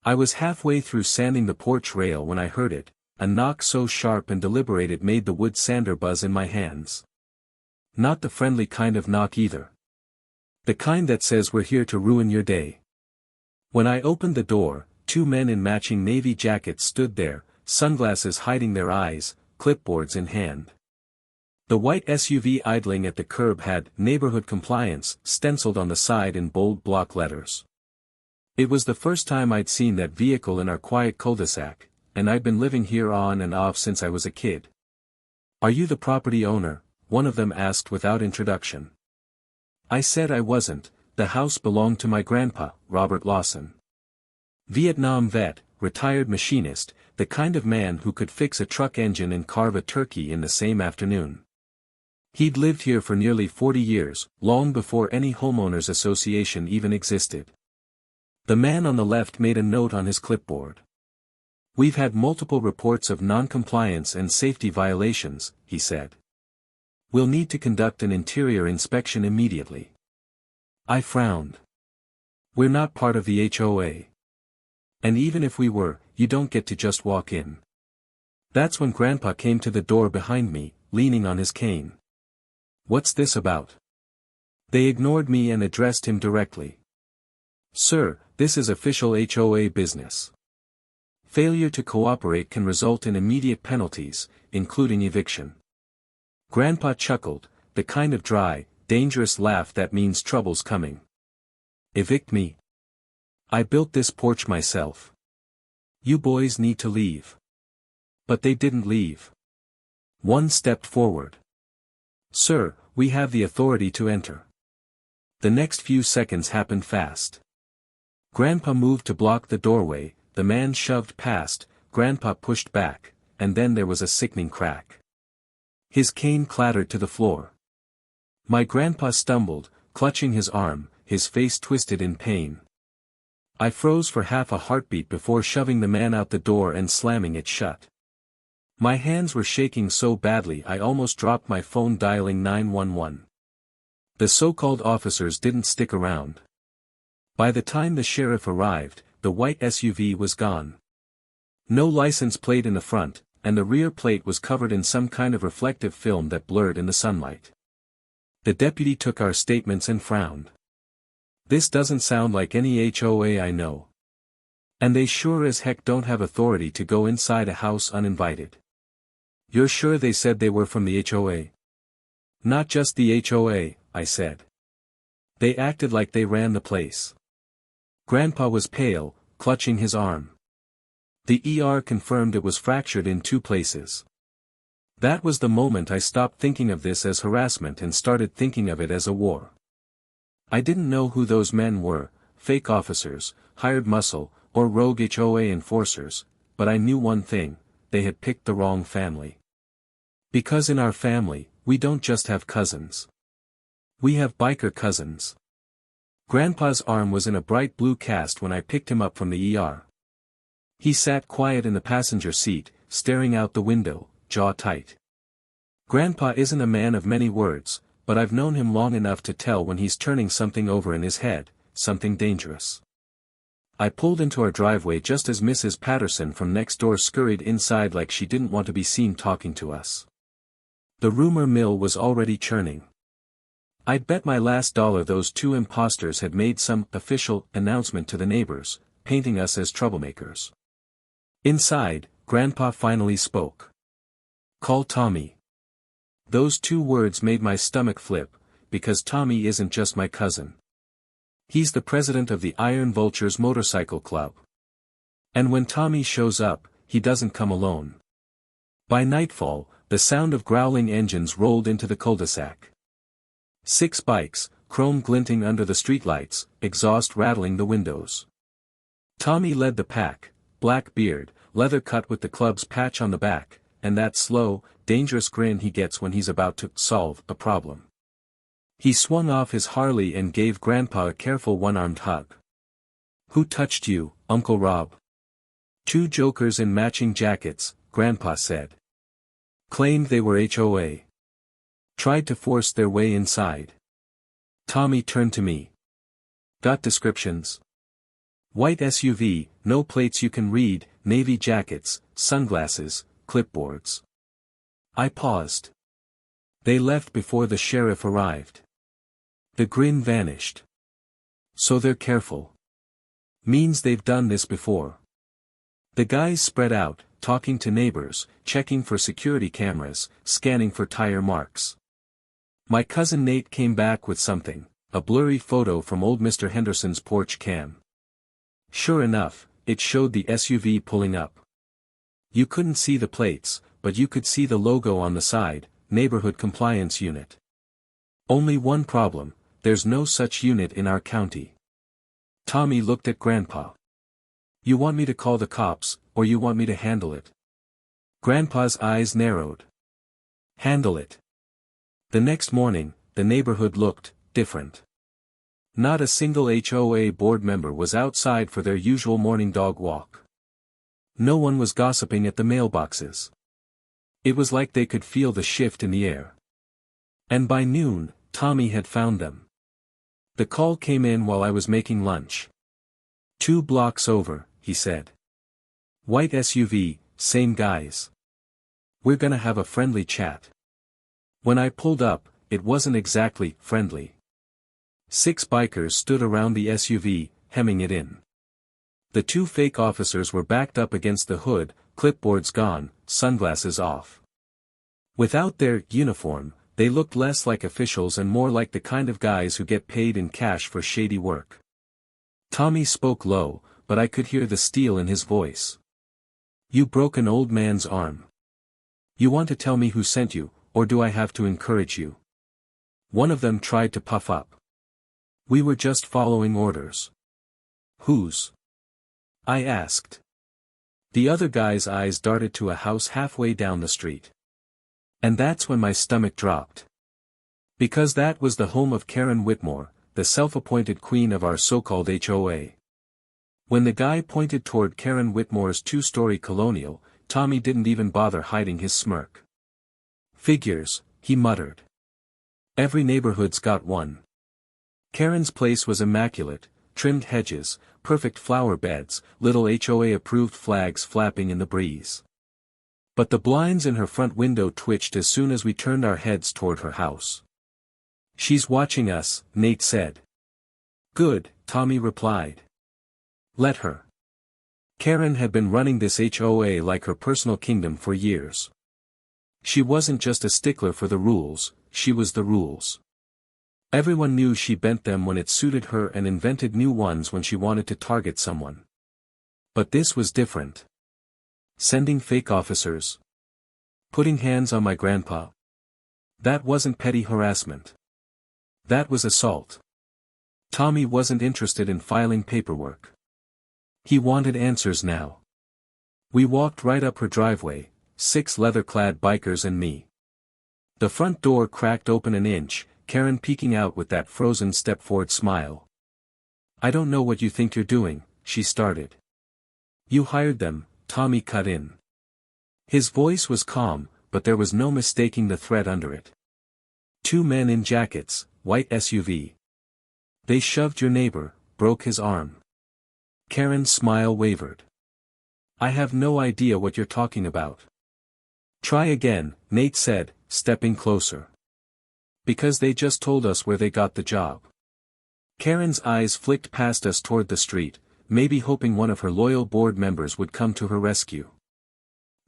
I was halfway through sanding the porch rail when I heard it, a knock so sharp and deliberate it made the wood sander buzz in my hands. Not the friendly kind of knock either. The kind that says we're here to ruin your day. When I opened the door, two men in matching navy jackets stood there, sunglasses hiding their eyes, clipboards in hand. The white SUV idling at the curb had "Neighborhood Compliance" stenciled on the side in bold block letters. It was the first time I'd seen that vehicle in our quiet cul-de-sac, and I'd been living here on and off since I was a kid. "Are you the property owner?" one of them asked without introduction. I said I wasn't. The house belonged to my grandpa, Robert Lawson. Vietnam vet, retired machinist, the kind of man who could fix a truck engine and carve a turkey in the same afternoon. He'd lived here for nearly 40 years, long before any homeowners association even existed. The man on the left made a note on his clipboard. "We've had multiple reports of non-compliance and safety violations," he said. "We'll need to conduct an interior inspection immediately." I frowned. "We're not part of the HOA. And even if we were, you don't get to just walk in." That's when Grandpa came to the door behind me, leaning on his cane. "What's this about?" They ignored me and addressed him directly. "Sir, this is official HOA business. Failure to cooperate can result in immediate penalties, including eviction." Grandpa chuckled, the kind of dry, dangerous laugh that means trouble's coming. "Evict me? I built this porch myself. You boys need to leave." But they didn't leave. One stepped forward. "Sir, we have the authority to enter." The next few seconds happened fast. Grandpa moved to block the doorway, the man shoved past, Grandpa pushed back, and then there was a sickening crack. His cane clattered to the floor. My grandpa stumbled, clutching his arm, his face twisted in pain. I froze for half a heartbeat before shoving the man out the door and slamming it shut. My hands were shaking so badly I almost dropped my phone dialing 911. The so-called officers didn't stick around. By the time the sheriff arrived, the white SUV was gone. No license plate in the front, and the rear plate was covered in some kind of reflective film that blurred in the sunlight. The deputy took our statements and frowned. "This doesn't sound like any HOA I know. And they sure as heck don't have authority to go inside a house uninvited." "You're sure they said they were from the HOA?" "Not just the HOA," I said. "They acted like they ran the place." Grandpa was pale, clutching his arm. The ER confirmed it was fractured in 2 places. That was the moment I stopped thinking of this as harassment and started thinking of it as a war. I didn't know who those men were, fake officers, hired muscle, or rogue HOA enforcers, but I knew one thing: they had picked the wrong family. Because in our family, we don't just have cousins. We have biker cousins. Grandpa's arm was in a bright blue cast when I picked him up from the ER. He sat quiet in the passenger seat, staring out the window, jaw tight. Grandpa isn't a man of many words, but I've known him long enough to tell when he's turning something over in his head, something dangerous. I pulled into our driveway just as Mrs. Patterson from next door scurried inside like she didn't want to be seen talking to us. The rumor mill was already churning. I'd bet my last dollar those 2 imposters had made some official announcement to the neighbors, painting us as troublemakers. Inside, Grandpa finally spoke. "Call Tommy." Those 2 words made my stomach flip, because Tommy isn't just my cousin. He's the president of the Iron Vultures Motorcycle Club. And when Tommy shows up, he doesn't come alone. By nightfall, the sound of growling engines rolled into the cul-de-sac. 6 bikes, chrome glinting under the streetlights, exhaust rattling the windows. Tommy led the pack, black beard, leather cut with the club's patch on the back, and that slow, dangerous grin he gets when he's about to solve a problem. He swung off his Harley and gave Grandpa a careful one-armed hug. "Who touched you, Uncle Rob?" "2 jokers in matching jackets," Grandpa said. "Claimed they were HOA. Tried to force their way inside." Tommy turned to me. "Got descriptions?" "White SUV, no plates you can read, navy jackets, sunglasses, clipboards. I paused. They left before the sheriff arrived. The grin vanished. So they're careful. Means they've done this before. The guys spread out, talking to neighbors, checking for security cameras, scanning for tire marks. My cousin Nate came back with something, a blurry photo from old Mr. Henderson's porch cam. Sure enough, it showed the SUV pulling up. You couldn't see the plates, but you could see the logo on the side, Neighborhood Compliance Unit. Only one problem, there's no such unit in our county. Tommy looked at Grandpa. You want me to call the cops, or you want me to handle it? Grandpa's eyes narrowed. Handle it. The next morning, the neighborhood looked different. Not a single HOA board member was outside for their usual morning dog walk. No one was gossiping at the mailboxes. It was like they could feel the shift in the air. And by noon, Tommy had found them. The call came in while I was making lunch. 2 blocks over, he said. White SUV, same guys. We're gonna have a friendly chat. When I pulled up, it wasn't exactly friendly. 6 bikers stood around the SUV, hemming it in. The 2 fake officers were backed up against the hood, clipboards gone, sunglasses off. Without their uniform, they looked less like officials and more like the kind of guys who get paid in cash for shady work. Tommy spoke low, but I could hear the steel in his voice. You broke an old man's arm. You want to tell me who sent you, or do I have to encourage you? One of them tried to puff up. We were just following orders. Whose? I asked. The other guy's eyes darted to a house halfway down the street. And that's when my stomach dropped. Because that was the home of Karen Whitmore, the self-appointed queen of our so-called HOA. When the guy pointed toward Karen Whitmore's 2-story colonial, Tommy didn't even bother hiding his smirk. Figures, he muttered. Every neighborhood's got one. Karen's place was immaculate, trimmed hedges, perfect flower beds, little HOA-approved flags flapping in the breeze. But the blinds in her front window twitched as soon as we turned our heads toward her house. She's watching us, Nate said. Good, Tommy replied. Let her. Karen had been running this HOA like her personal kingdom for years. She wasn't just a stickler for the rules, she was the rules. Everyone knew she bent them when it suited her and invented new ones when she wanted to target someone. But this was different. Sending fake officers. Putting hands on my grandpa. That wasn't petty harassment. That was assault. Tommy wasn't interested in filing paperwork. He wanted answers now. We walked right up her driveway, 6 leather-clad bikers and me. The front door cracked open an inch, Karen peeking out with that frozen step-forward smile. I don't know what you think you're doing, she started. You hired them, Tommy cut in. His voice was calm, but there was no mistaking the threat under it. 2 men in jackets, white SUV. They shoved your neighbor, broke his arm. Karen's smile wavered. I have no idea what you're talking about. Try again, Nate said, stepping closer. Because they just told us where they got the job. Karen's eyes flicked past us toward the street, maybe hoping one of her loyal board members would come to her rescue.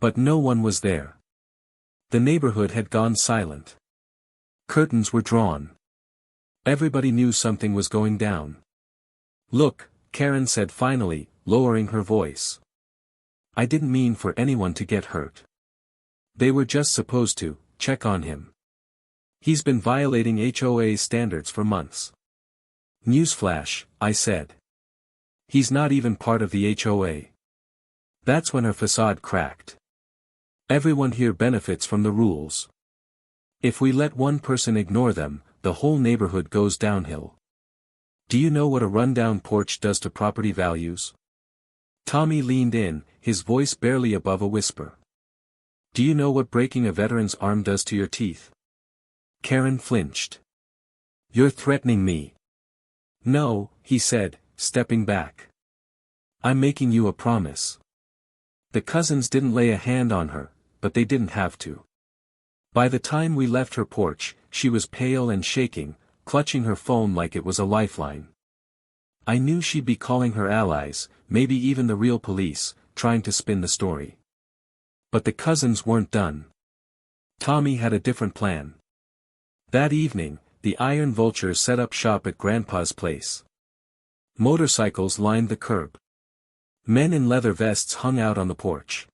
But no one was there. The neighborhood had gone silent. Curtains were drawn. Everybody knew something was going down. Look, Karen said finally, lowering her voice. I didn't mean for anyone to get hurt. They were just supposed to check on him. He's been violating HOA standards for months. Newsflash, I said. He's not even part of the HOA. That's when her facade cracked. Everyone here benefits from the rules. If we let one person ignore them, the whole neighborhood goes downhill. Do you know what a rundown porch does to property values? Tommy leaned in, his voice barely above a whisper. Do you know what breaking a veteran's arm does to your teeth? Karen flinched. You're threatening me. No, he said, stepping back. I'm making you a promise. The cousins didn't lay a hand on her, but they didn't have to. By the time we left her porch, she was pale and shaking, clutching her phone like it was a lifeline. I knew she'd be calling her allies, maybe even the real police, trying to spin the story. But the cousins weren't done. Tommy had a different plan. That evening, the Iron Vultures set up shop at Grandpa's place. Motorcycles lined the curb. Men in leather vests hung out on the porch.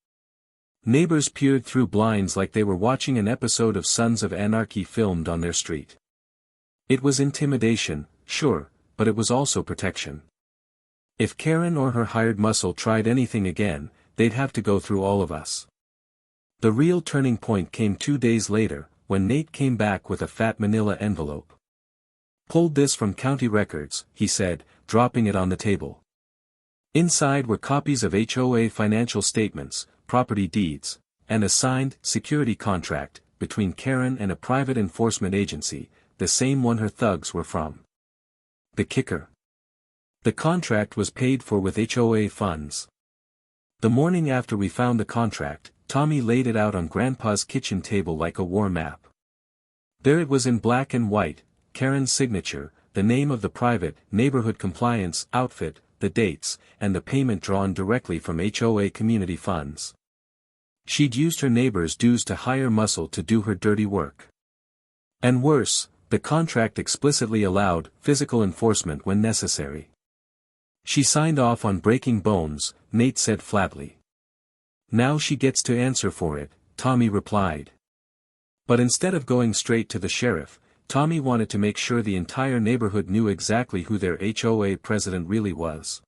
Neighbors peered through blinds like they were watching an episode of Sons of Anarchy filmed on their street. It was intimidation, sure, but it was also protection. If Karen or her hired muscle tried anything again, they'd have to go through all of us. The real turning point came 2 days later, when Nate came back with a fat manila envelope. "Pulled this from county records," he said, dropping it on the table. Inside were copies of HOA financial statements, property deeds, and a signed security contract between Karen and a private enforcement agency, the same one her thugs were from. The kicker. The contract was paid for with HOA funds. The morning after we found the contract, Tommy laid it out on Grandpa's kitchen table like a war map. There it was in black and white, Karen's signature, the name of the private neighborhood compliance outfit, the dates, and the payment drawn directly from HOA community funds. She'd used her neighbors' dues to hire muscle to do her dirty work. And worse, the contract explicitly allowed physical enforcement when necessary. She signed off on breaking bones, Nate said flatly. Now she gets to answer for it, Tommy replied. But instead of going straight to the sheriff, Tommy wanted to make sure the entire neighborhood knew exactly who their HOA president really was.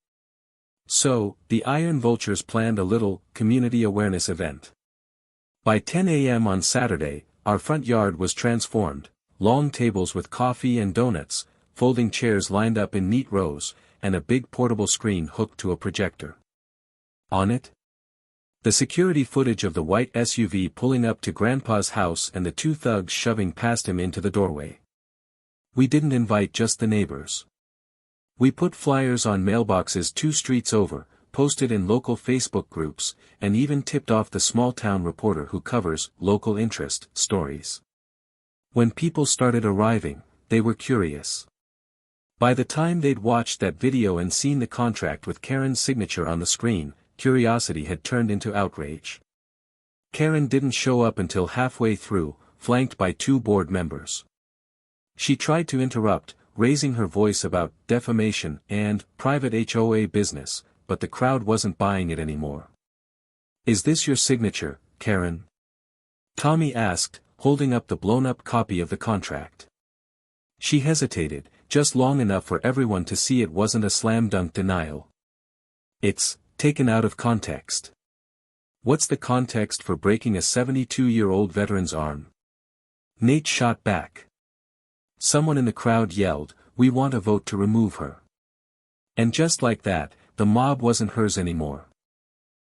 So, the Iron Vultures planned a little community awareness event. By 10 a.m. on Saturday, our front yard was transformed, long tables with coffee and donuts, folding chairs lined up in neat rows, and a big portable screen hooked to a projector. On it? The security footage of the white SUV pulling up to Grandpa's house and the 2 thugs shoving past him into the doorway. We didn't invite just the neighbors. We put flyers on mailboxes 2 streets over, posted in local Facebook groups, and even tipped off the small-town reporter who covers local interest stories. When people started arriving, they were curious. By the time they'd watched that video and seen the contract with Karen's signature on the screen, curiosity had turned into outrage. Karen didn't show up until halfway through, flanked by 2 board members. She tried to interrupt, raising her voice about defamation and private HOA business, but the crowd wasn't buying it anymore. "Is this your signature, Karen?" Tommy asked, holding up the blown-up copy of the contract. She hesitated, just long enough for everyone to see it wasn't a slam-dunk denial. "It's taken out of context." "What's the context for breaking a 72-year-old veteran's arm?" Nate shot back. Someone in the crowd yelled, "We want a vote to remove her." And just like that, the mob wasn't hers anymore.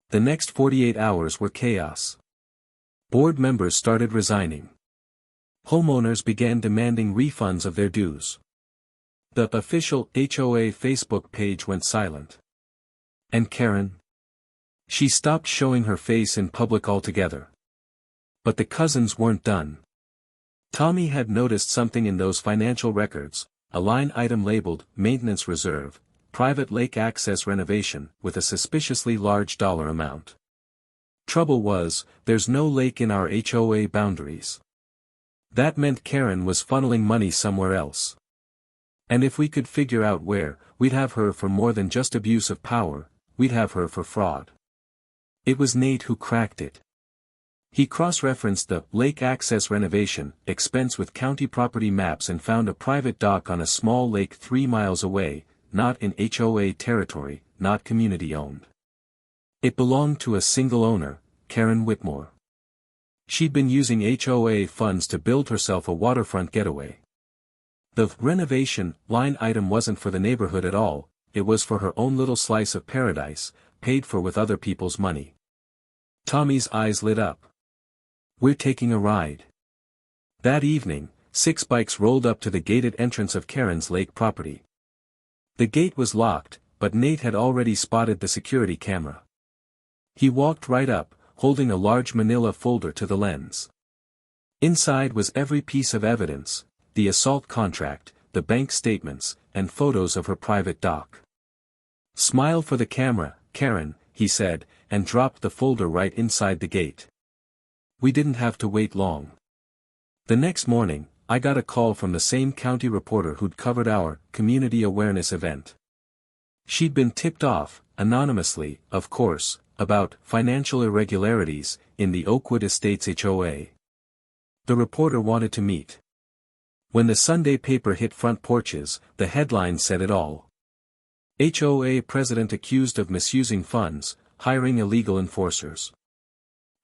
The next 48 hours were chaos. Board members started resigning. Homeowners began demanding refunds of their dues. The official HOA Facebook page went silent. And Karen? She stopped showing her face in public altogether. But the cousins weren't done. Tommy had noticed something in those financial records, a line item labeled, Maintenance Reserve, Private Lake Access Renovation, with a suspiciously large dollar amount. Trouble was, there's no lake in our HOA boundaries. That meant Karen was funneling money somewhere else. And if we could figure out where, we'd have her for more than just abuse of power, we'd have her for fraud. It was Nate who cracked it. He cross-referenced the lake access renovation expense with county property maps and found a private dock on a small lake 3 miles away, not in HOA territory, not community-owned. It belonged to a single owner, Karen Whitmore. She'd been using HOA funds to build herself a waterfront getaway. The renovation line item wasn't for the neighborhood at all, it was for her own little slice of paradise, paid for with other people's money. Tommy's eyes lit up. "We're taking a ride." That evening, 6 bikes rolled up to the gated entrance of Karen's lake property. The gate was locked, but Nate had already spotted the security camera. He walked right up, holding a large manila folder to the lens. Inside was every piece of evidence, the assault contract, the bank statements, and photos of her private dock. "Smile for the camera, Karen," he said, and dropped the folder right inside the gate. We didn't have to wait long. The next morning, I got a call from the same county reporter who'd covered our community awareness event. She'd been tipped off, anonymously, of course, about financial irregularities in the Oakwood Estates HOA. The reporter wanted to meet. When the Sunday paper hit front porches, the headline said it all. HOA president accused of misusing funds, hiring illegal enforcers.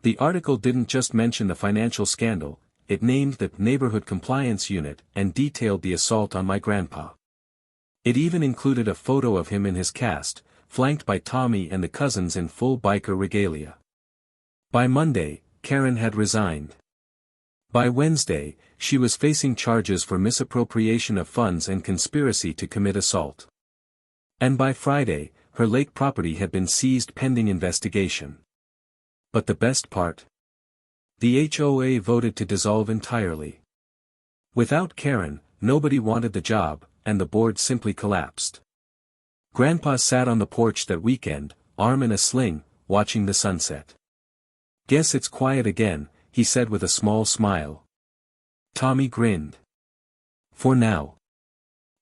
The article didn't just mention the financial scandal, it named the neighborhood compliance unit and detailed the assault on my grandpa. It even included a photo of him in his cast, flanked by Tommy and the cousins in full biker regalia. By Monday, Karen had resigned. By Wednesday, she was facing charges for misappropriation of funds and conspiracy to commit assault. And by Friday, her lake property had been seized pending investigation. But the best part? The HOA voted to dissolve entirely. Without Karen, nobody wanted the job, and the board simply collapsed. Grandpa sat on the porch that weekend, arm in a sling, watching the sunset. "Guess it's quiet again," he said with a small smile. Tommy grinned. "For now.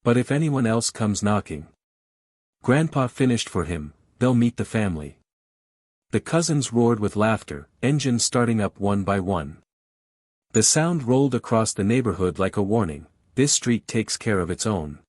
But if anyone else comes knocking," Grandpa finished for him, "they'll meet the family." The cousins roared with laughter, engines starting up one by one. The sound rolled across the neighborhood like a warning, this street takes care of its own.